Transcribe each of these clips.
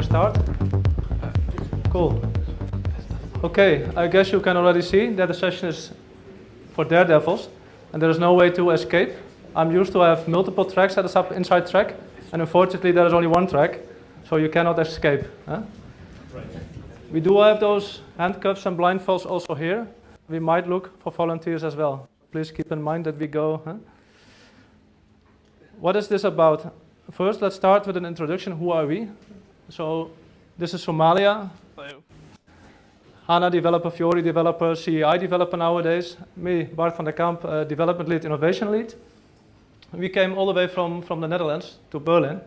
can start? Cool. Okay, I guess you can already see that the session is for daredevils, and there is no way to escape. I'm used to have multiple tracks at a SAP inside track, and unfortunately there is only one track, so you cannot escape. Huh? Right. We do have those handcuffs and blindfolds also here. We might look for volunteers as well. Please keep in mind that we go. Huh? What is this about? First, let's start with an introduction. Who are we? So, this is Soumalya. Hello. HANA developer, Fiori developer, CAI developer nowadays. Me, Bart van der Kamp, development lead, innovation lead. We came all the way from the Netherlands to Berlin.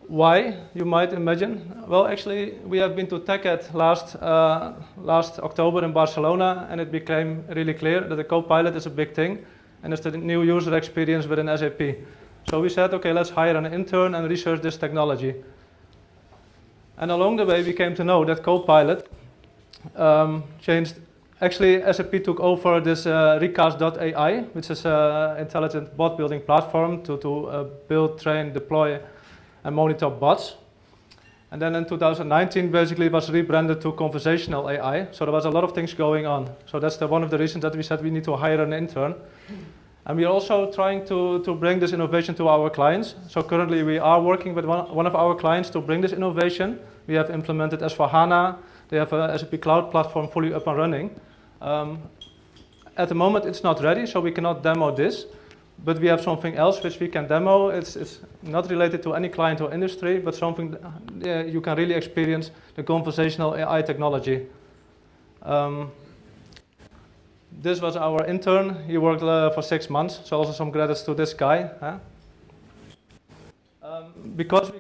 Why, you might imagine? Well, actually, we have been to TechEd last October in Barcelona, and it became really clear that the co-pilot is a big thing, and it's the new user experience within SAP. So we said, okay, let's hire an intern and research this technology. And along the way, we came to know that Copilot changed. Actually, SAP took over this recast.ai, which is an intelligent bot building platform to build, train, deploy, and monitor bots. And then in 2019, basically, it was rebranded to conversational AI. So there was a lot of things going on. So that's one of the reasons that we said we need to hire an intern. And we are also trying to bring this innovation to our clients. So currently we are working with one of our clients to bring this innovation. We have implemented S4HANA. They have a SAP Cloud platform fully up and running. At the moment it's not ready, so we cannot demo this. But we have something else which we can demo. It's not related to any client or industry, but something you can really experience, the conversational AI technology. This was our intern. He worked for 6 months, so also some credits to this guy. Huh? Because we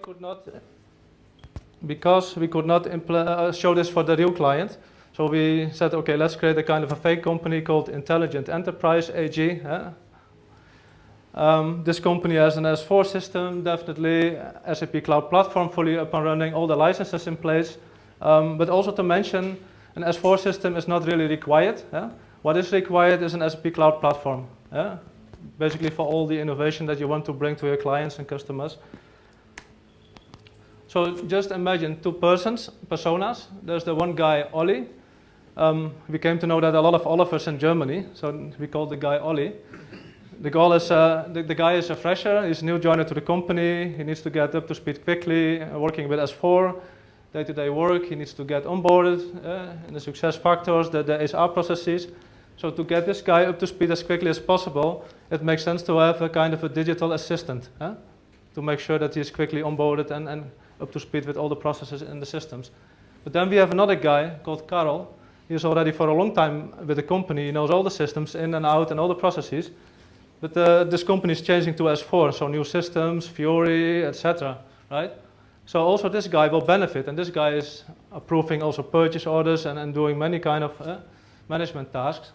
could not show this for the real client, so we said, okay, let's create a kind of a fake company called Intelligent Enterprise AG. Huh? This company has an S4 system, definitely SAP Cloud Platform fully up and running, all the licenses in place. But also to mention, an S4 system is not really required. Huh? What is required is an SAP Cloud Platform, basically for all the innovation that you want to bring to your clients and customers. So just imagine two personas. There's the one guy, Ollie. We came to know that a lot of Olivers in Germany, so we call the guy Ollie. The guy is a fresher, he's a new joiner to the company, he needs to get up to speed quickly, working with S4. Day-to-day work, he needs to get onboarded in the success factors, the HR processes. So to get this guy up to speed as quickly as possible, it makes sense to have a kind of a digital assistant to make sure that he is quickly onboarded and up to speed with all the processes in the systems. But then we have another guy called Karel. He's already for a long time with the company, he knows all the systems in and out and all the processes. But this company is changing to S4, so new systems, Fiori, etc. Right? So also this guy will benefit, and this guy is approving also purchase orders and doing many kind of management tasks.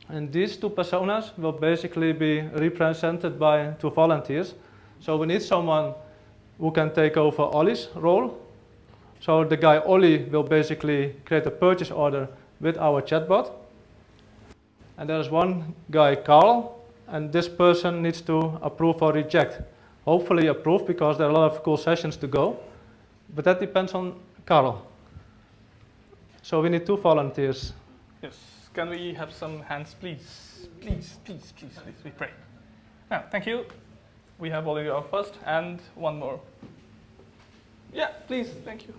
And these two personas will basically be represented by two volunteers. So we need someone who can take over Ollie's role. So the guy Ollie will basically create a purchase order with our chatbot. And there is one guy, Carl, and this person needs to approve or reject. Hopefully approve, because there are a lot of cool sessions to go. But that depends on Carl. So we need two volunteers. Yes. Can we have some hands, please? Please, we pray. Now, thank you. We have already our first, and one more. Yeah, please, thank you.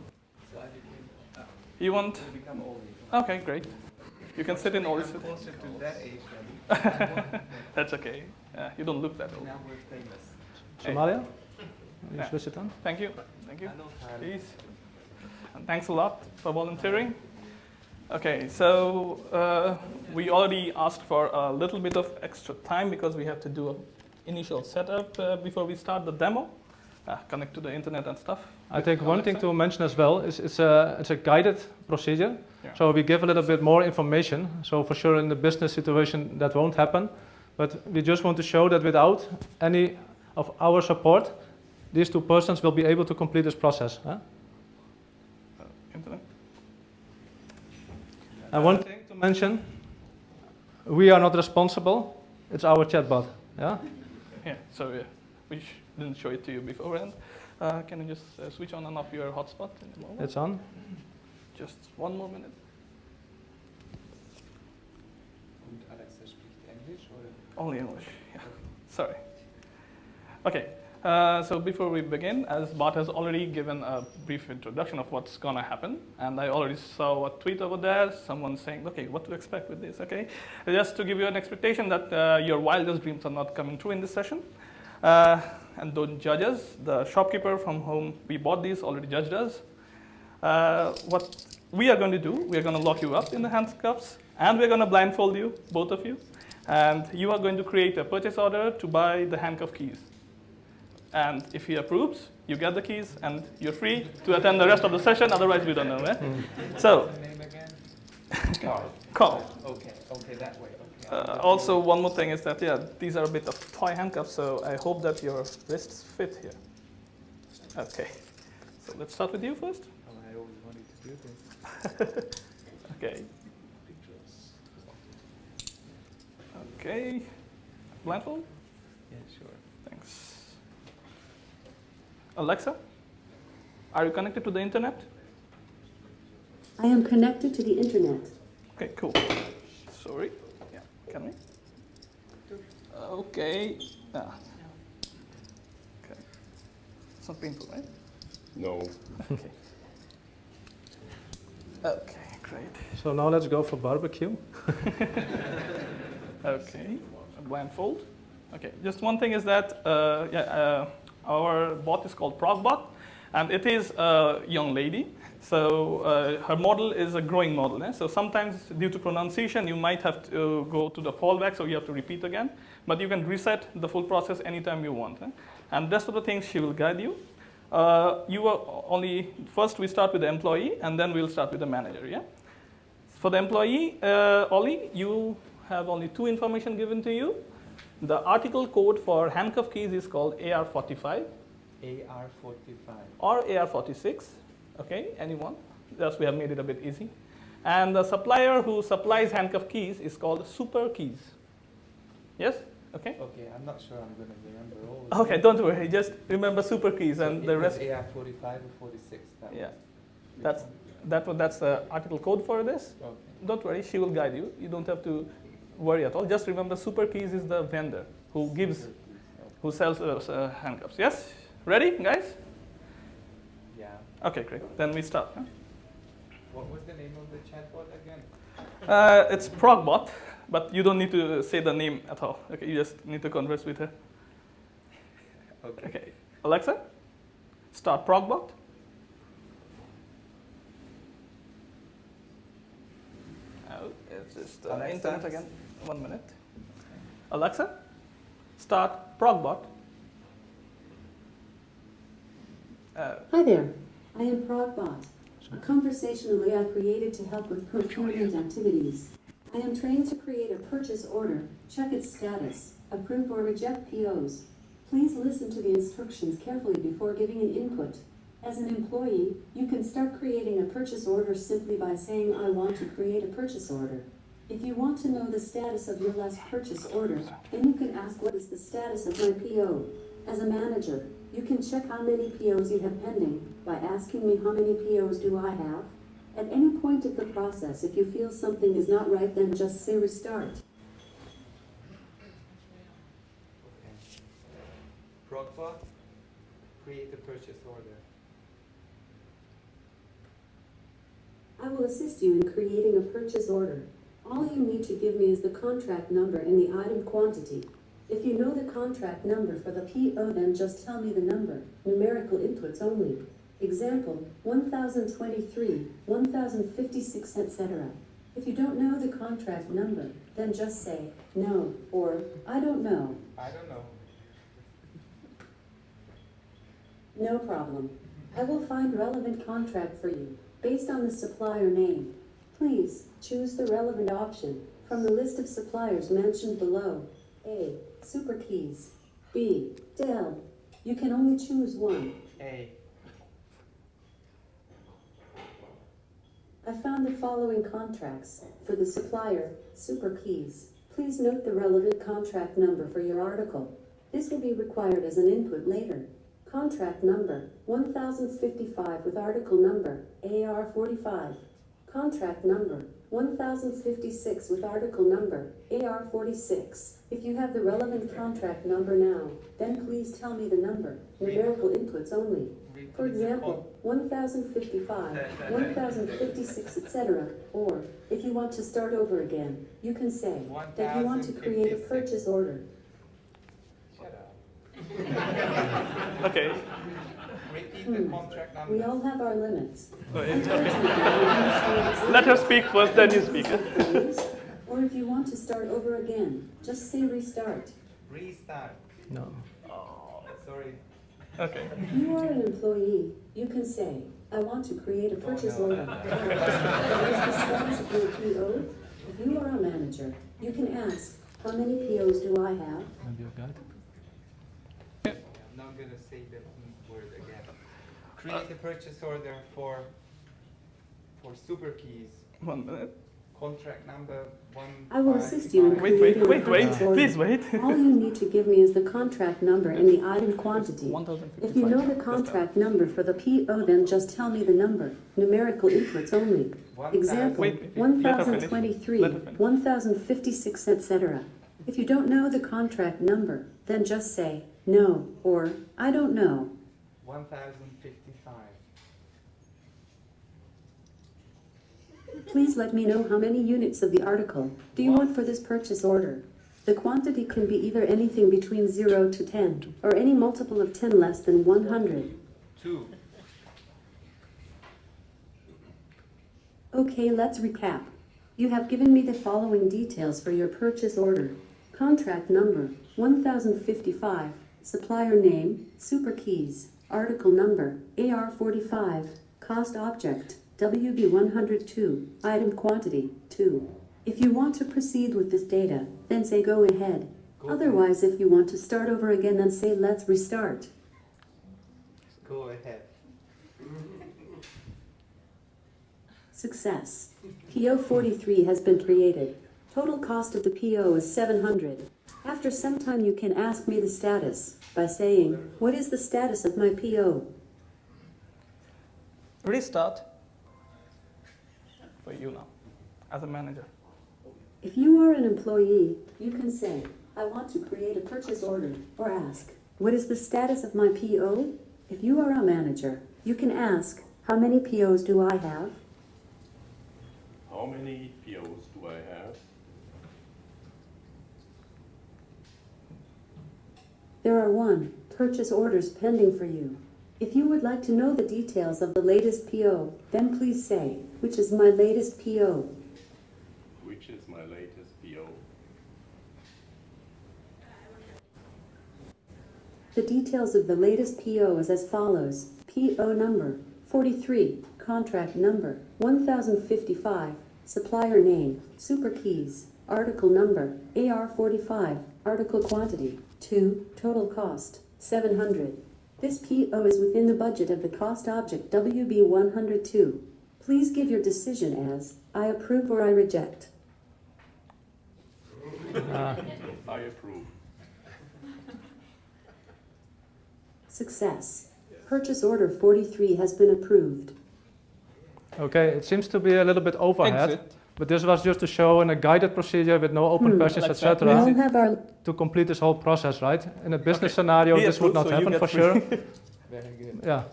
You want? Okay, great. You can sit in all this. Closer to that age. That's okay. You don't look that old. Now we're famous. Soumalya? You switch it on? Thank you. Please. And thanks a lot for volunteering. Okay, so we already asked for a little bit of extra time because we have to do an initial setup before we start the demo, connect to the internet and stuff. I think one thing to mention as well is it's a guided procedure. Yeah. So we give a little bit more information. So for sure in the business situation that won't happen, but we just want to show that without any of our support, these two persons will be able to complete this process. Internet. And one thing to mention, we are not responsible, it's our chatbot. Yeah? Yeah, so we didn't show it to you beforehand. Can you just switch on and off your hotspot in a moment? It's on. Just one more minute. Und Alexa spricht Englisch oder? Only English. Yeah. Sorry. Okay. So before we begin, as Bart has already given a brief introduction of what's going to happen, and I already saw a tweet over there, someone saying, okay, what to expect with this, okay? Just to give you an expectation that your wildest dreams are not coming true in this session. And don't judge us. The shopkeeper from whom we bought these already judged us. What we are going to do, we are going to lock you up in the handcuffs, and we're going to blindfold you, both of you, and you are going to create a purchase order to buy the handcuff keys. And if he approves, you get the keys, and you're free to attend the rest of the session. Otherwise, we don't know. Eh? So, What's the name again? Carl. Carl. Okay, that way. Okay. Also, one more thing is that, yeah, these are a bit of toy handcuffs, so I hope that your wrists fit here. Okay. So let's start with you first. Oh, I always wanted to do this. Okay. Okay. Blindfold? Yeah, sure. Thanks. Alexa, are you connected to the internet? I am connected to the internet. Okay, cool. Sorry. Yeah, can we? Okay. Ah. Okay. It's not painful, right? No. Okay. Okay, great. So now let's go for barbecue. Okay, blindfold. Okay, just one thing is that our bot is called ProgBot, and it is a young lady. So her model is a growing model. Eh? So sometimes due to pronunciation, you might have to go to the fallback, so you have to repeat again. But you can reset the full process anytime you want. Eh? And rest of the things she will guide you. You are only, first we start with the employee, and then we'll start with the manager. Yeah. For the employee, Ollie, you have only two information given to you. The article code for handcuff keys is called AR45. AR45. Or AR46, okay, anyone. Thus we have made it a bit easy. And the supplier who supplies handcuff keys is called Super Keys. Yes? Okay? Okay, I'm not sure I'm going to remember all of Okay, them. don't worry, just remember Super Keys and So the it was rest. AR45 or 46? Yeah, Which that's the article code for this. one? Okay. Don't worry, she will guide you. You don't have to worry at all. Just remember Super Keys is the vendor who gives, who sells handcuffs. Yes? Ready, guys? Yeah. Okay, great. Then we start. Huh? What was the name of the chatbot again? It's ProgBot, but you don't need to say the name at all. Okay, you just need to converse with her. Okay. Okay, Alexa, start ProgBot. Oh, it's just Alexa. internet again. 1 minute. Alexa, start ProgBot. Hi there. I am ProgBot, a conversational AI created to help with procurement activities. I am trained to create a purchase order, check its status, approve or reject POs. Please listen to the instructions carefully before giving an input. As an employee, you can start creating a purchase order simply by saying, I want to create a purchase order. If you want to know the status of your last purchase order, then you can ask, what is the status of my PO? As a manager, you can check how many POs you have pending by asking me, how many POs do I have? At any point of the process, if you feel something is not right, then just say restart. Okay. ProgBot, create a purchase order. I will assist you in creating a purchase order. All you need to give me is the contract number and the item quantity. If you know the contract number for the PO, then just tell me the number, numerical inputs only. Example, 1023, 1056, etc. If you don't know the contract number, then just say no or I don't know. I don't know. No problem. I will find relevant contract for you based on the supplier name. Please choose the relevant option from the list of suppliers mentioned below. A. Super Keys. B. Dell. You can only choose one. A. I found the following contracts for the supplier, Super Keys. Please note the relevant contract number for your article. This will be required as an input later. Contract number 1055 with article number AR45. Contract number 1056 with article number AR46. If you have the relevant contract number now, then please tell me the number. Numerical inputs only. For example, 1055, 1056, etc. Or, if you want to start over again, you can say that you want to create a purchase order. Shut up. Okay. Repeat the contract number. We all have our limits. Let her speak first, then you speak. Or if you want to start over again, just say restart. Restart. No. Sorry. Okay. If you are an employee, you can say, I want to create a purchase order. What is the status of your PO? If you are a manager, you can ask, how many POs do I have? Maybe a guide. I'm not going to say that word again. Create a purchase order for super keys. 1 minute. Contract number 1. I will assist you in creating a purchase order. Please wait. All you need to give me is the contract number and the item quantity. 1055. If you know the contract number for the PO, then just tell me the number. Numerical inputs only. Example, Wait. 1023, Let her finish. 1056, etc. If you don't know the contract number, then just say no or I don't know. 1055. Please let me know how many units of the article do you want for this purchase order. The quantity can be either anything between 0 to 10, or any multiple of 10 less than 100. 2. Okay, let's recap. You have given me the following details for your purchase order. Contract number, 1055. Supplier name, Super Keys. Article number, AR45. Cost object, WB102. Item quantity, 2. If you want to proceed with this data, then say go ahead. Otherwise, if you want to start over again, then say let's restart. Go ahead. Success. PO 43 has been created. Total cost of the PO is 700. After some time you can ask me the status by saying, what is the status of my PO? Restart. For you now, as a manager. If you are an employee, you can say, I want to create a purchase order, or ask, what is the status of my PO? If you are a manager, you can ask, how many POs do I have? How many POs do I have? There are 1 purchase orders pending for you. If you would like to know the details of the latest PO, then please say, which is my latest PO? Which is my latest PO? The details of the latest PO is as follows. PO number 43, contract number 1055, supplier name, Super Keys, article number AR45, article quantity 2, total cost 700. This PO is within the budget of the cost object WB102. Please give your decision as I approve or I reject. I approve. Success. Purchase order 43 has been approved. Okay, it seems to be a little bit overhead, Exit. but this was just to show in a guided procedure with no open questions, Like that. We all etc. have our to complete this whole process, right? In a business scenario, He this would approved, not so you happen get for free. sure. Very good. Yeah.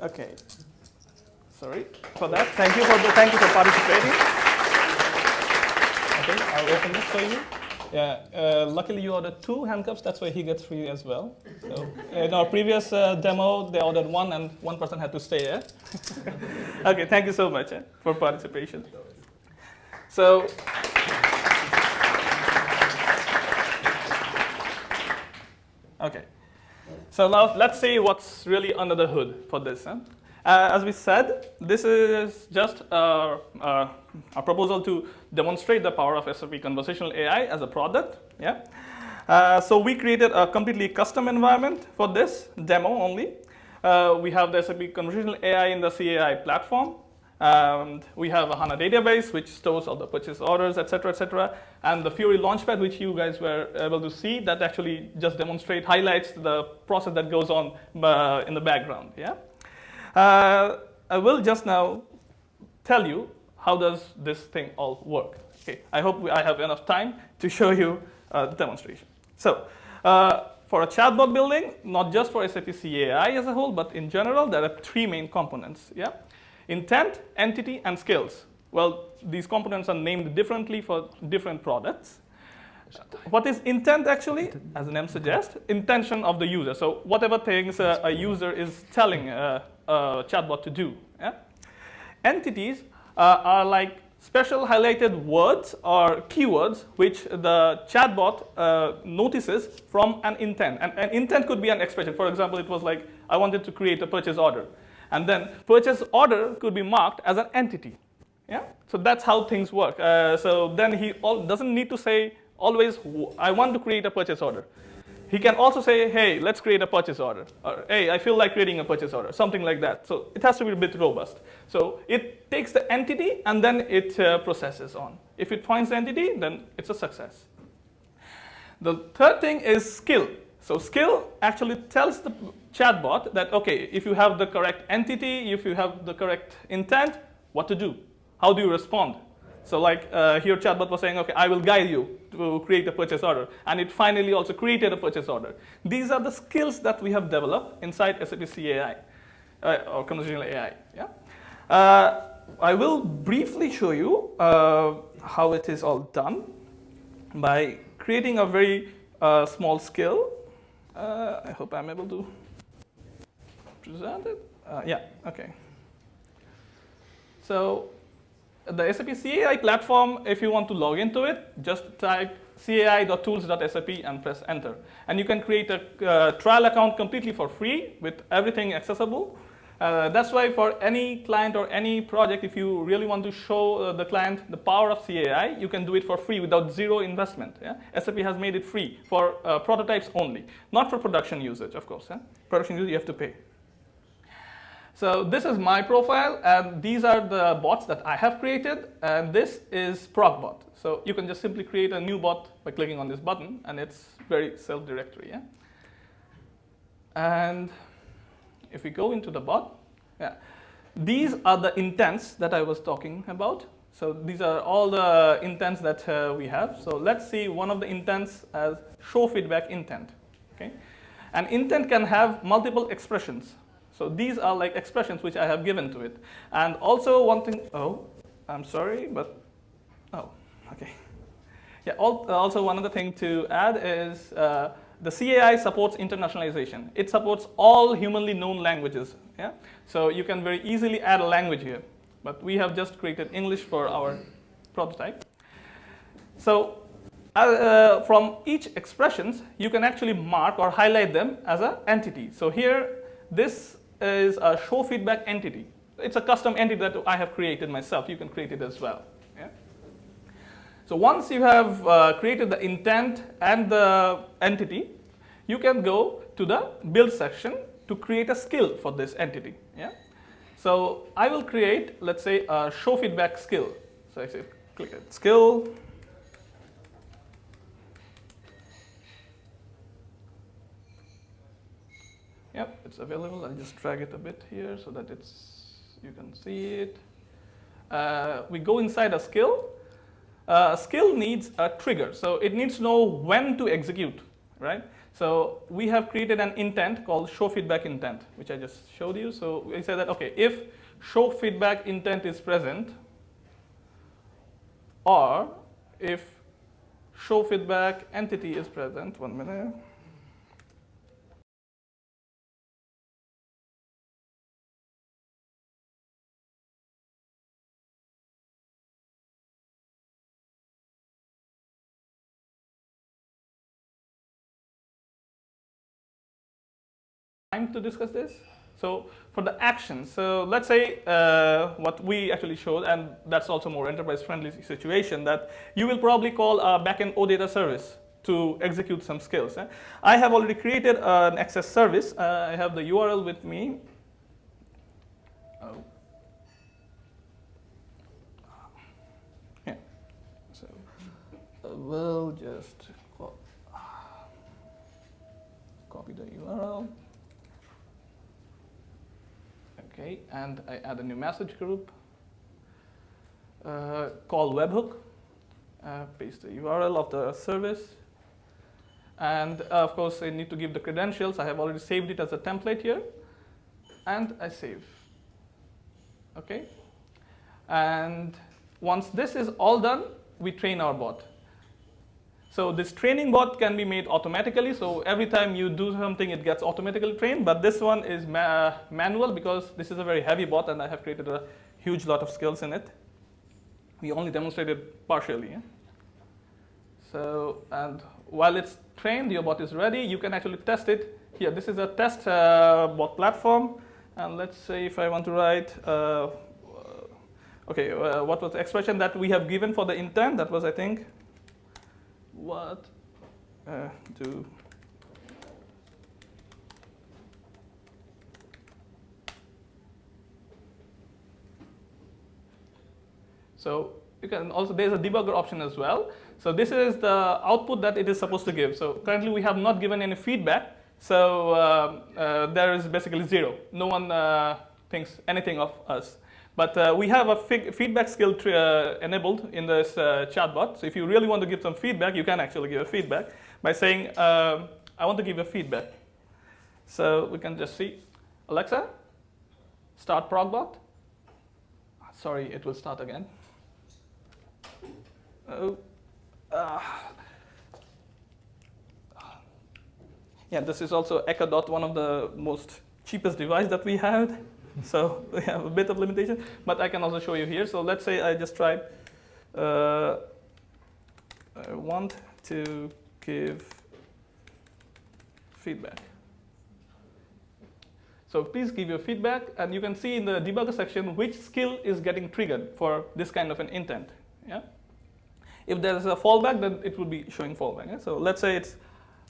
Okay. Sorry for that. Thank you for participating. Okay, I'll open this for you. Yeah. Luckily, you ordered 2 handcuffs. That's why he gets free as well. So in our previous demo, they ordered 1, and 1 person had to stay. Yeah? Okay. Thank you so much for participation. So. Okay. So now let's see what's really under the hood for this. As we said, this is just a proposal to demonstrate the power of SAP Conversational AI as a product. Yeah. So we created a completely custom environment for this demo only. We have the SAP Conversational AI in the CAI platform. And we have a HANA database which stores all the purchase orders, etc., etc. And the Fury Launchpad, which you guys were able to see, that actually just highlights the process that goes on in the background. Yeah. I will just now tell you how does this thing all work. Okay. I hope I have enough time to show you the demonstration. So. For a chatbot building, not just for SAP CAI as a whole, but in general, there are three main components. Yeah? Intent, entity, and skills. Well, these components are named differently for different products. What is intent actually? As the name suggests, intention of the user. So whatever things a user is telling a chatbot to do. Yeah? Entities are like special highlighted words or keywords which the chatbot notices from an intent. And an intent could be an expression. For example, it was like, I wanted to create a purchase order. And then purchase order could be marked as an entity. Yeah? So that's how things work. So then he doesn't need to say always, I want to create a purchase order. He can also say, hey, let's create a purchase order. Or, hey, I feel like creating a purchase order. Something like that. So it has to be a bit robust. So it takes the entity and then it processes on. If it finds the entity, then it's a success. The third thing is skill. So skill actually tells the chatbot that, okay, if you have the correct entity, if you have the correct intent, what to do? How do you respond? So like here chatbot was saying, okay, I will guide you to create a purchase order. And it finally also created a purchase order. These are the skills that we have developed inside SAP CAI, or conversational AI. Yeah? I will briefly show you how it is all done by creating a very small skill. I hope I'm able to present it. Yeah, okay. So the SAP CAI platform, if you want to log into it, just type cai.tools.sap and press enter. And you can create a trial account completely for free with everything accessible. That's why for any client or any project, if you really want to show the client the power of CAI, you can do it for free without zero investment. Yeah? SAP has made it free for prototypes only, not for production usage, of course. Yeah? Production usage, you have to pay. So this is my profile, and these are the bots that I have created, and this is ProcBot. So you can just simply create a new bot by clicking on this button, and it's very self-directory. Yeah? And if we go into the bot, yeah, these are the intents that I was talking about. So these are all the intents that we have. So let's see one of the intents as show feedback intent. Okay? An intent can have multiple expressions. So these are like expressions which I have given to it. And also one thing, oh, I'm sorry, but, oh, okay. Yeah, also one other thing to add is the CAI supports internationalization. It supports all humanly known languages. Yeah? So you can very easily add a language here. But we have just created English for our prototype. So from each expressions, you can actually mark or highlight them as an entity. So here, this is a show feedback entity. It's a custom entity that I have created myself. You can create it as well. Yeah? So once you have created the intent and the entity, you can go to the build section to create a skill for this entity. Yeah? So I will create, let's say, a show feedback skill. So I say, click at skill. Yep, it's available. I'll just drag it a bit here so that you can see it. We go inside a skill. A skill needs a trigger, so it needs to know when to execute, right? So we have created an intent called show feedback intent, which I just showed you. So we say that, okay, if show feedback intent is present, or if show feedback entity is present, 1 minute. Time to discuss this. So for the actions, so let's say what we actually showed, and that's also more enterprise-friendly situation, that you will probably call a backend OData service to execute some skills. I have already created an access service. I have the URL with me. Oh. will just copy the URL. Okay, and I add a new message group. Call webhook. Paste the URL of the service. And of course, I need to give the credentials. I have already saved it as a template here. And I save. Okay. And once this is all done, we train our bot. So this training bot can be made automatically. So every time you do something, it gets automatically trained. But this one is manual because this is a very heavy bot, and I have created a huge lot of skills in it. We only demonstrated partially. Yeah? So, and while it's trained, your bot is ready. You can actually test it here. This is a test bot platform. And let's say if I want to write, what was the expression that we have given for the intent? That was, I think, what do. So you can also, there's a debugger option as well. So this is the output that it is supposed to give. So currently we have not given any feedback. So there is basically zero. No one thinks anything of us. But we have a feedback skill enabled in this chatbot. So if you really want to give some feedback, you can actually give a feedback by saying, I want to give a feedback. So we can just see, Alexa, start progbot. Sorry, it will start again. Oh. Yeah, this is also Echo Dot, one of the most cheapest device that we had. So we have a bit of limitation, but I can also show you here. So let's say I just try, I want to give feedback. So please give your feedback, and you can see in the debugger section which skill is getting triggered for this kind of an intent. Yeah. If there is a fallback, then it will be showing fallback. Yeah? So let's say it's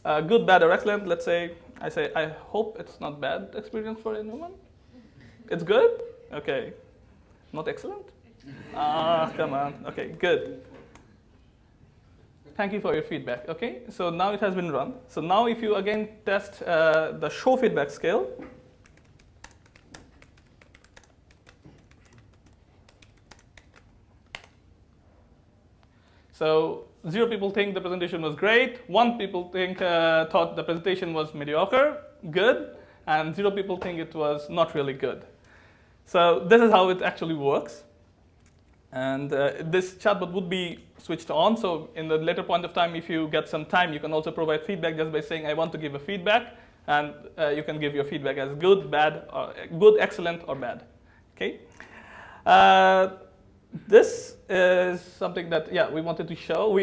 good, bad, or excellent. Let's say I hope it's not bad experience for anyone. It's good? Okay. Not excellent? Come on. Okay, good. Thank you for your feedback. Okay, so now it has been run. So now if you again test the show feedback scale, so 0 people think the presentation was great, 1 people thought the presentation was mediocre, good, and 0 people think it was not really good. So this is how it actually works. And this chatbot would be switched on. So in the later point of time, if you get some time, you can also provide feedback just by saying, I want to give a feedback. And you can give your feedback as good, bad, or good, excellent, or bad. Okay. This is something that, we wanted to show.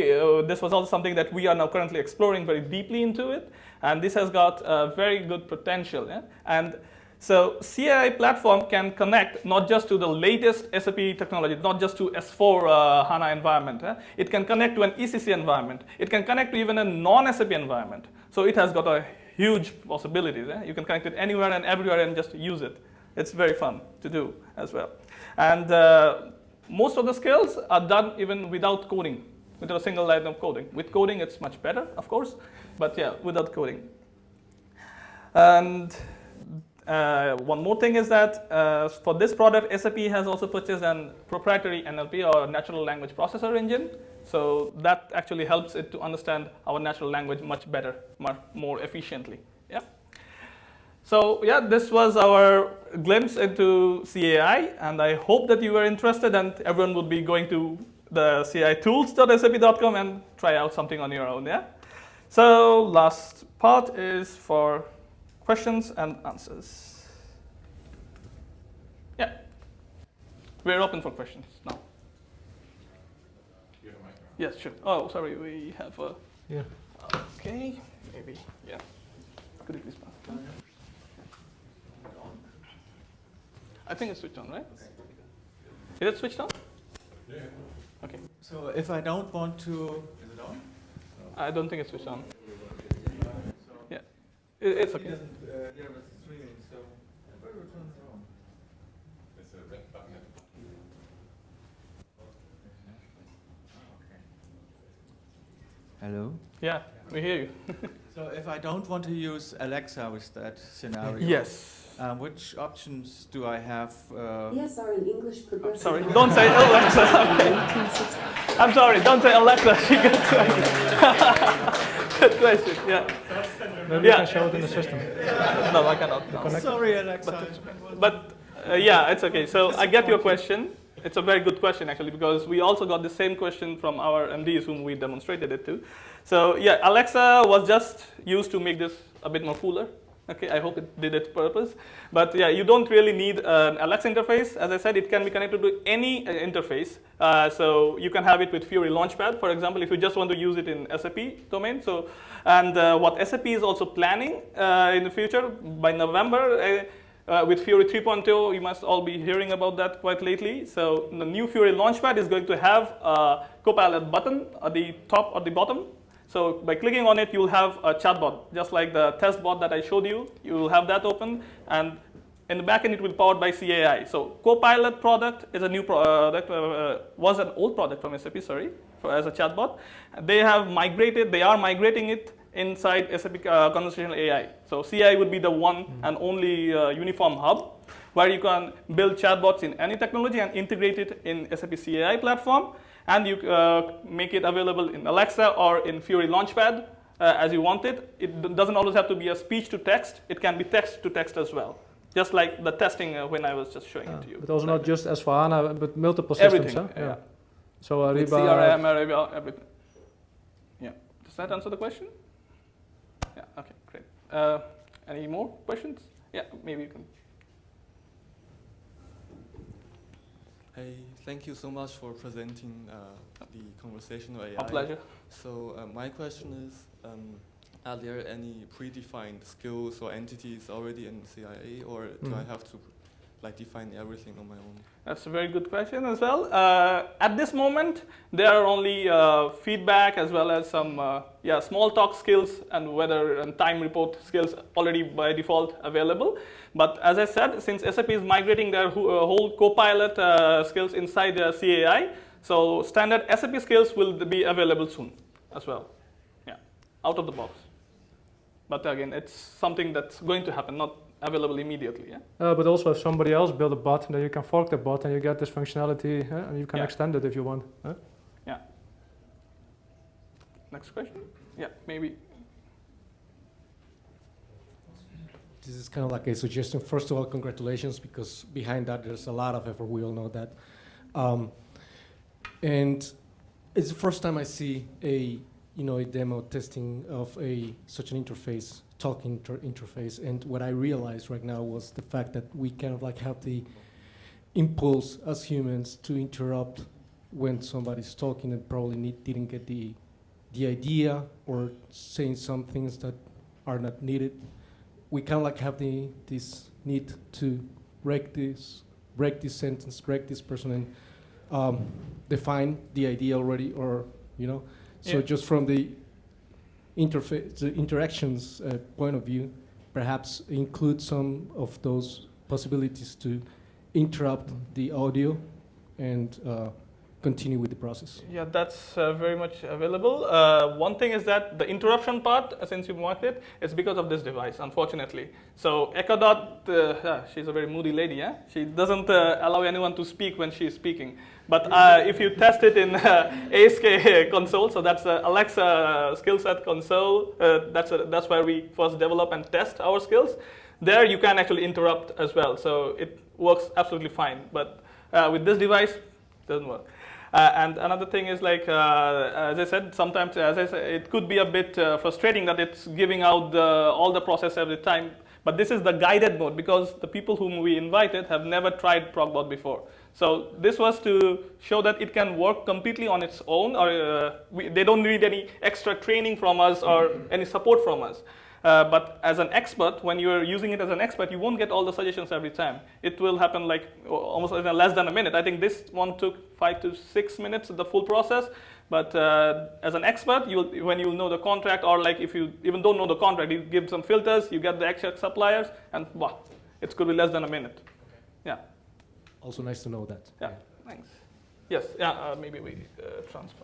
This was also something that we are now currently exploring very deeply into it. And this has got very good potential. Yeah? And so CAI platform can connect not just to the latest SAP technology, not just to S4 HANA environment. It can connect to an ECC environment. It can connect to even a non-SAP environment. So it has got a huge possibilities. You can connect it anywhere and everywhere and just use it. It's very fun to do as well. And most of the skills are done even without coding, without a single line of coding. With coding, it's much better, of course. But yeah, without coding. And one more thing is that for this product, SAP has also purchased a proprietary NLP or natural language processor engine. So that actually helps it to understand our natural language much better, more efficiently. Yeah. So yeah, this was our glimpse into CAI, and I hope that you were interested and everyone would be going to the caitools.sap.com and try out something on your own. Yeah. So last part is for questions and answers. Yeah. We're open for questions now. You have a mic? Yes, sure. Oh, sorry, we have a... Yeah. Okay, maybe, yeah. Could you please pass? I think it's switched on, right? Is it switched on? Yeah. Okay. So if I don't want to, is it on? I don't think it's switched on. So Yeah. It's he okay. doesn't hear us streaming, so where returns it on? It's a red button at the bottom. Okay. Hello? Yeah, we hear you. So if I don't want to use Alexa with that scenario, Yes. which options do I have? Yes, are an English progressive. Sorry, don't say Alexa. I'm sorry, don't say Alexa. She gets good question. Yeah. Maybe you can show it in the system. No, I cannot. No. Sorry, Alexa. But yeah, it's okay. So I get your question. It's a very good question actually, because we also got the same question from our MDs whom we demonstrated it to. So yeah, Alexa was just used to make this a bit more cooler. Okay, I hope it did its purpose. But yeah, you don't really need an Alexa interface. As I said, it can be connected to any interface. So you can have it with Fiori Launchpad, for example, if you just want to use it in SAP domain. So, and what SAP is also planning in the future, by November, with Fiori 3.0, you must all be hearing about that quite lately. So the new Fiori Launchpad is going to have a Copilot button at the top or the bottom. So by clicking on it, you'll have a chatbot, just like the test bot that I showed you. You will have that open, and in the backend, it will be powered by CAI. So Copilot product is a new product, was an old product from SAP, sorry, as a chatbot. They are migrating it inside SAP Conversational AI. So CAI would be the one and only uniform hub where you can build chatbots in any technology and integrate it in SAP CAI platform. And you make it available in Alexa or in Fiori Launchpad as you want it. It doesn't always have to be a speech to text. It can be text to text as well. Just like the testing when I was just showing it to you. But also not just S/4HANA, but multiple everything, systems. Huh? yeah. So With Ariba, CRM, Ariba, everything. Yeah. Does that answer the question? Yeah. Okay. Great. Any more questions? Yeah. Maybe you can. Hey, thank you so much for presenting the conversational AI. A pleasure. So my question is, are there any predefined skills or entities already in CIA, or do I have to define everything on my own? That's a very good question as well. At this moment, there are only feedback as well as some small talk skills and weather and time report skills already by default available. But as I said, since SAP is migrating their whole Copilot skills inside the CAI, so standard SAP skills will be available soon as well. Yeah, out of the box. But again, it's something that's going to happen, not available immediately. Yeah. but also if somebody else build a bot, then you can fork the bot and you get this functionality, and you can extend it if you want. Yeah. Next question? Yeah, maybe. This is kind of like a suggestion. First of all, congratulations, because behind that there's a lot of effort. We all know that. And it's the first time I see a demo testing of such an interface, talking interface. And what I realized right now was the fact that we kind of have the impulse as humans to interrupt when somebody's talking and probably didn't get the idea, or saying some things that are not needed. We kind of have this need to break this sentence, break this person, and define the idea already, or So just from the interactions point of view, perhaps include some of those possibilities to interrupt the audio and continue with the process. Yeah, that's very much available. One thing is that the interruption part, since you marked it, is because of this device, unfortunately. So Echo Dot, she's a very moody lady, yeah? She doesn't allow anyone to speak when she's speaking. But if you test it in ASK console, so that's Alexa skill set console, that's where we first develop and test our skills. There you can actually interrupt as well, so it works absolutely fine. But with this device, it doesn't work. And another thing is as I said, sometimes it could be a bit frustrating that it's giving out all the process every time. But this is the guided mode, because the people whom we invited have never tried ProcBot before. So this was to show that it can work completely on its own, or they don't need any extra training from us or any support from us. But as an expert, when you're using it as an expert, you won't get all the suggestions every time. It will happen almost in less than a minute. I think this one took 5 to 6 minutes, the full process. But as an expert, when you know the contract, or if you even don't know the contract, you give some filters, you get the extra suppliers, and it could be less than a minute. Yeah. Also nice to know that. Yeah, thanks. Yes, maybe we transfer.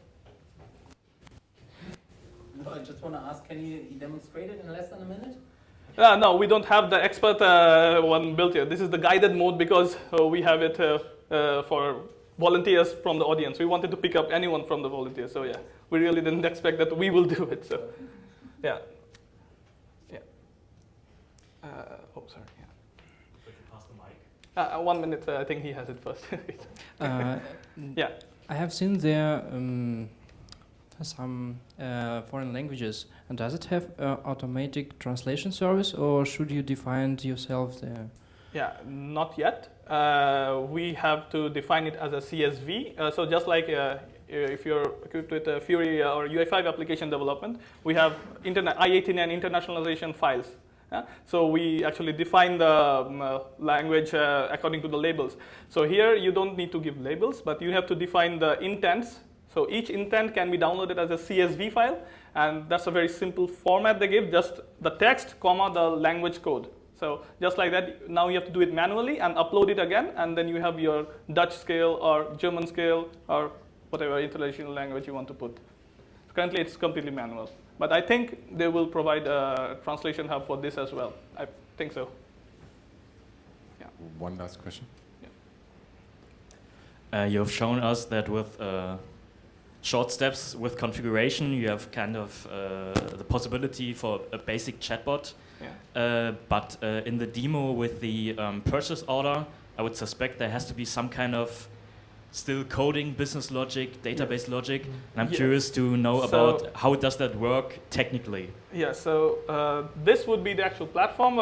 I just want to ask, can you demonstrate it in less than a minute? No, we don't have the expert one built here. This is the guided mode because we have it for volunteers from the audience. We wanted to pick up anyone from the volunteers. So yeah, we really didn't expect that we will do it. So yeah. Oh, sorry. Yeah. Could you pass the mic? 1 minute. I think he has it first. Yeah. I have seen there some foreign languages. And does it have automatic translation service, or should you define it yourself there? Yeah, not yet. We have to define it as a CSV. So just like if you're equipped with Fury or UI5 application development, we have I-89 internationalization files. So we actually define the language according to the labels. So here you don't need to give labels, but you have to define the intents. So each intent can be downloaded as a CSV file, and that's a very simple format they give, just the text, comma, the language code. So just like that, now you have to do it manually and upload it again, and then you have your Dutch scale or German scale or whatever international language you want to put. Currently, it's completely manual. But I think they will provide a translation hub for this as well. I think so. Yeah. One last question. Yeah. You have shown us that with short steps with configuration, you have kind of the possibility for a basic chatbot. Yeah. But in the demo with the purchase order, I would suspect there has to be some kind of still coding, business logic, database logic. And I'm curious to know about how does that work technically? Yeah, so this would be the actual platform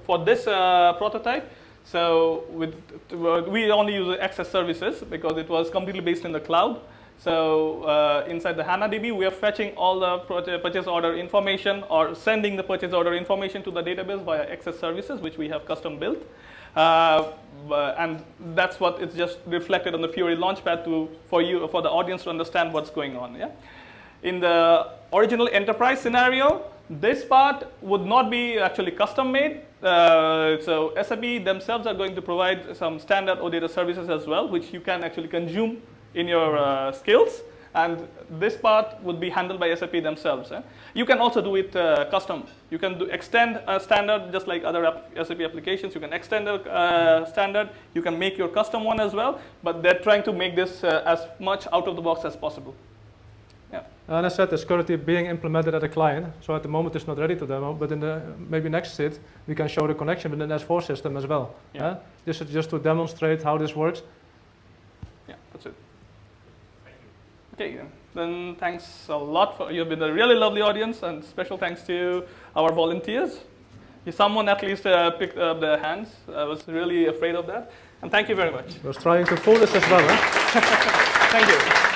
for this prototype. So we only use Access Services because it was completely based in the cloud. So inside the HANA-DB, we are fetching all the purchase order information or sending the purchase order information to the database via Access Services, which we have custom built. And that's what it's just reflected on the Fury Launchpad for the audience to understand what's going on. Yeah? In the original enterprise scenario, this part would not be actually custom made. So SAP themselves are going to provide some standard OData services as well, which you can actually consume in your skills. And this part would be handled by SAP themselves. You can also do it custom. You can extend a standard just like other SAP applications. You can extend a standard. You can make your custom one as well. But they're trying to make this as much out of the box as possible. Yeah. And as I said, it's currently being implemented at a client. So at the moment it's not ready to demo, but in the maybe next sit, we can show the connection with an S4 system as well. Yeah. This is just to demonstrate how this works. Yeah, that's it. Okay, then thanks a lot. You've been a really lovely audience, and special thanks to our volunteers. Someone at least picked up their hands. I was really afraid of that. And thank you very much. I was trying to fool this as well. Thank you.